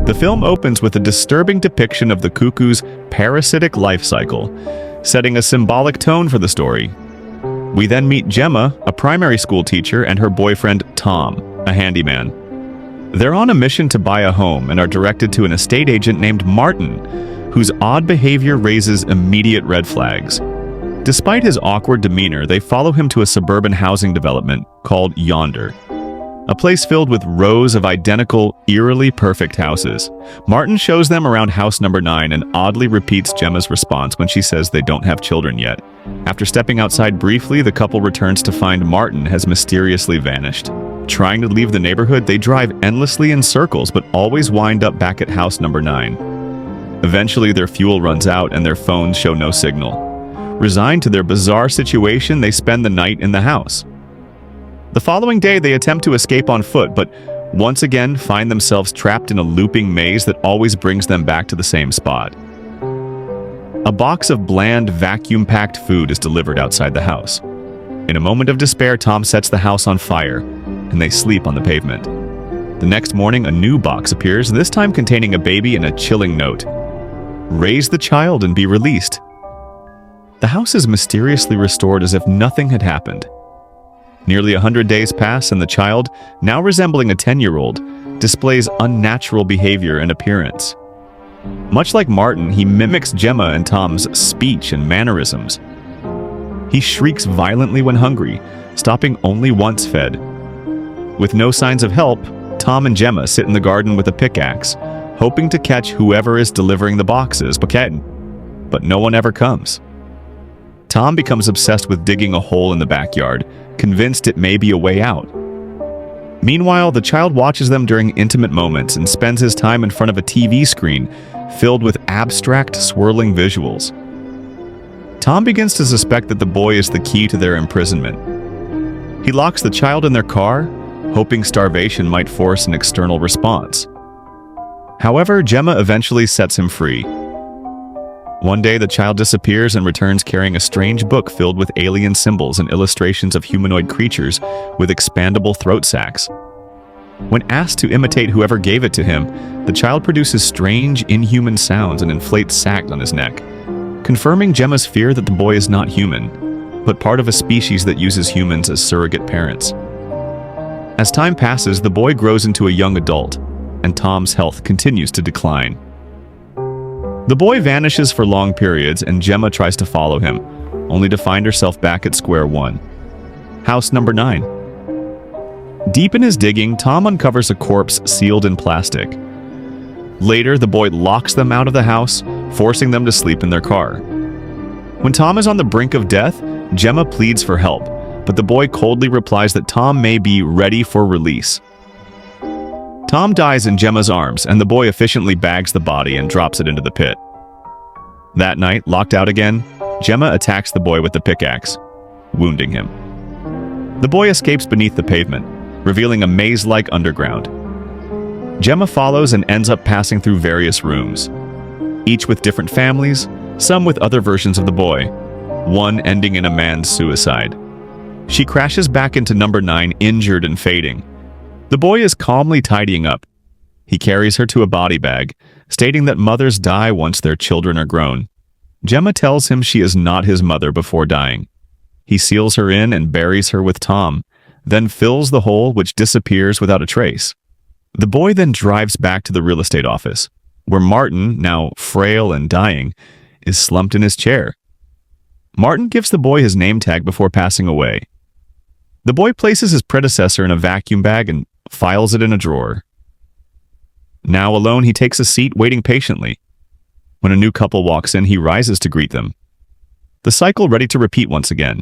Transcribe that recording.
The film opens with a disturbing depiction of the cuckoo's parasitic life cycle, setting a symbolic tone for the story. We then meet Gemma, a primary school teacher, and her boyfriend Tom, a handyman. They're on a mission to buy a home and are directed to an estate agent named Martin, whose odd behavior raises immediate red flags. Despite his awkward demeanor, they follow him to a suburban housing development called Yonder, a place filled with rows of identical, eerily perfect houses. Martin shows them around house number 9 and oddly repeats Gemma's response when she says they don't have children yet. After stepping outside briefly, the couple returns to find Martin has mysteriously vanished. Trying to leave the neighborhood, they drive endlessly in circles but always wind up back at house number 9. Eventually, their fuel runs out and their phones show no signal. Resigned to their bizarre situation, they spend the night in the house. The following day, they attempt to escape on foot, but once again find themselves trapped in a looping maze that always brings them back to the same spot. A box of bland, vacuum-packed food is delivered outside the house. In a moment of despair, Tom sets the house on fire, and they sleep on the pavement. The next morning, a new box appears, this time containing a baby and a chilling note. Raise the child and be released. The house is mysteriously restored as if nothing had happened. Nearly 100 days pass, and the child, now resembling a 10-year-old, displays unnatural behavior and appearance. Much like Martin, he mimics Gemma and Tom's speech and mannerisms. He shrieks violently when hungry, stopping only once fed. With no signs of help, Tom and Gemma sit in the garden with a pickaxe, hoping to catch whoever is delivering the boxes, but no one ever comes. Tom becomes obsessed with digging a hole in the backyard, convinced it may be a way out. Meanwhile, the child watches them during intimate moments and spends his time in front of a TV screen filled with abstract, swirling visuals. Tom begins to suspect that the boy is the key to their imprisonment. He locks the child in their car, hoping starvation might force an external response. However, Gemma eventually sets him free. One day, the child disappears and returns carrying a strange book filled with alien symbols and illustrations of humanoid creatures with expandable throat sacs. When asked to imitate whoever gave it to him, the child produces strange, inhuman sounds and inflates sacs on his neck, confirming Gemma's fear that the boy is not human, but part of a species that uses humans as surrogate parents. As time passes, the boy grows into a young adult, and Tom's health continues to decline. The boy vanishes for long periods, and Gemma tries to follow him, only to find herself back at square one. House number 9. Deep in his digging, Tom uncovers a corpse sealed in plastic. Later, the boy locks them out of the house, forcing them to sleep in their car. When Tom is on the brink of death, Gemma pleads for help, but the boy coldly replies that Tom may be ready for release. Tom dies in Gemma's arms, and the boy efficiently bags the body and drops it into the pit. That night, locked out again, Gemma attacks the boy with the pickaxe, wounding him. The boy escapes beneath the pavement, revealing a maze-like underground. Gemma follows and ends up passing through various rooms, each with different families, some with other versions of the boy, one ending in a man's suicide. She crashes back into number 9, injured and fading. The boy is calmly tidying up. He carries her to a body bag, stating that mothers die once their children are grown. Gemma tells him she is not his mother before dying. He seals her in and buries her with Tom, then fills the hole, which disappears without a trace. The boy then drives back to the real estate office, where Martin, now frail and dying, is slumped in his chair. Martin gives the boy his name tag before passing away. The boy places his predecessor in a vacuum bag and files it in a drawer. Now alone, he takes a seat, waiting patiently. When a new couple walks in, he rises to greet them. The cycle ready to repeat once again.